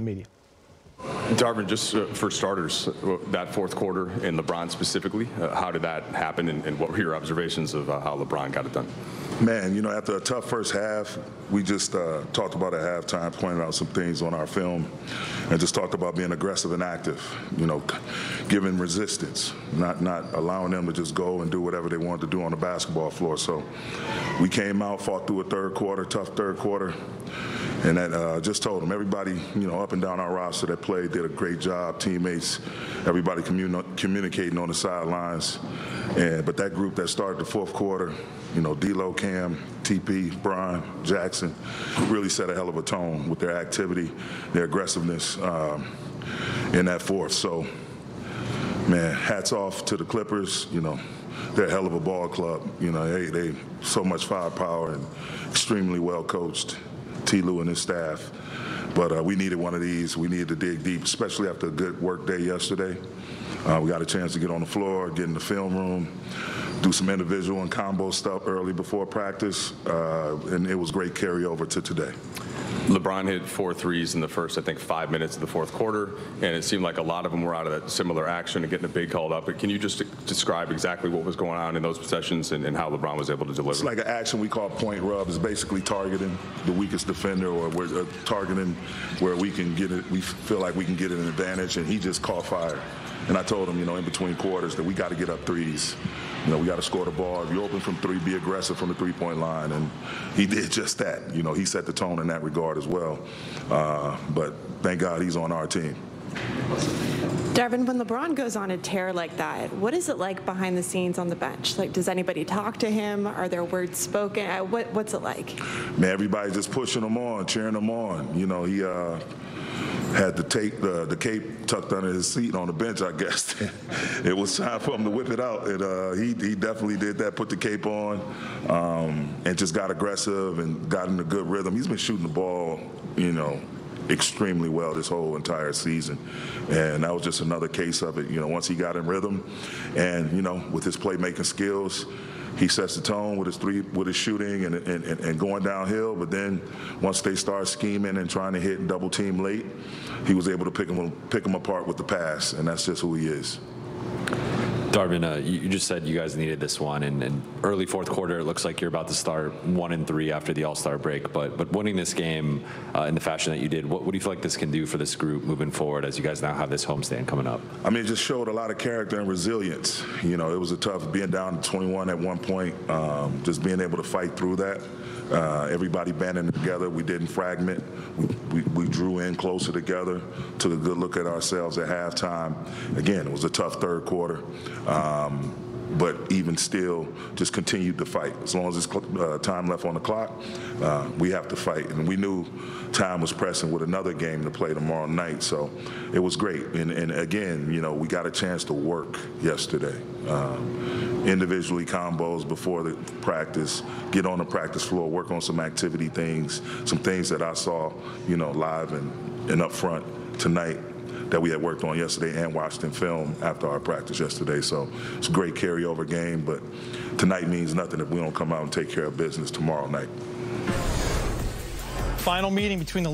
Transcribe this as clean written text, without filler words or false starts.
media. Darvin, just for starters, that fourth quarter and LeBron specifically, how did that happen, and what were your observations of how LeBron got it done? Man, you know, after a tough first half, we just talked about at halftime, pointed out some things on our film, and just talked about being aggressive and active, you know, giving resistance, not allowing them to just go and do whatever they wanted to do on the basketball floor. So we came out, fought through a third quarter, tough third quarter, and that just told them, everybody, you know, up and down our roster that played did a great job, teammates, everybody communicating on the sidelines. But that group that started the fourth quarter, you know, D-Lo, Cam, TP, Brian, Jackson, really set a hell of a tone with their activity, their aggressiveness in that fourth. So, man, hats off to the Clippers. You know, they're a hell of a ball club. You know, they so much firepower and extremely well coached. T. Lou and his staff. But we needed one of these. We needed to dig deep, especially after a good work day yesterday. We got a chance to get on the floor, get in the film room, do some individual and combo stuff early before practice, and it was great carryover to today. LeBron hit 4 threes in the first, I think, 5 minutes of the fourth quarter, and it seemed like a lot of them were out of that similar action and getting a big called up. But can you just describe exactly what was going on in those possessions and how LeBron was able to deliver? It's like an action we call point rub. It's basically targeting the weakest defender, or we're targeting where we can get it. We feel like we can get an advantage, and he just caught fire. And I told him, you know, in between quarters that we got to get up threes. You know, we got to score the ball. If you open from three, be aggressive from the three-point line. And he did just that. You know, he set the tone in that regard as well. But thank God he's on our team. Darvin, when LeBron goes on a tear like that, what is it like behind the scenes on the bench? Like, does anybody talk to him? Are there words spoken? What's it like? Man, everybody's just pushing him on, cheering him on. You know, he had the cape tucked under his seat on the bench, I guess. It was time for him to whip it out, and he definitely did that, put the cape on, and just got aggressive and got in a good rhythm. He's been shooting the ball, you know, extremely well this whole entire season, and that was just another case of it. You know, once he got in rhythm, and you know, with his playmaking skills, he sets the tone with his shooting and going downhill. But then once they start scheming and trying to hit double team late, he was able to pick them apart with the pass, and that's just who he is. Darvin, you just said you guys needed this one, and early fourth quarter, it looks like you're about to start 1-3 after the All-Star break. But winning this game in the fashion that you did, what do you feel like this can do for this group moving forward as you guys now have this homestand coming up? I mean, it just showed a lot of character and resilience. You know, it was a tough being down to 21 at one point, just being able to fight through that. Everybody banding together. We didn't fragment. We drew in closer together, took a good look at ourselves at halftime. Again, it was a tough third quarter, but even still, just continued to fight. As long as there's time left on the clock, we have to fight. And we knew time was pressing with another game to play tomorrow night, so it was great. And again, you know, we got a chance to work yesterday. Individually, combos before the practice, get on the practice floor, work on some activity things, some things that I saw, you know, live and up front tonight that we had worked on yesterday and watched in film after our practice yesterday. So it's a great carryover game, but tonight means nothing if we don't come out and take care of business tomorrow night. Final meeting between the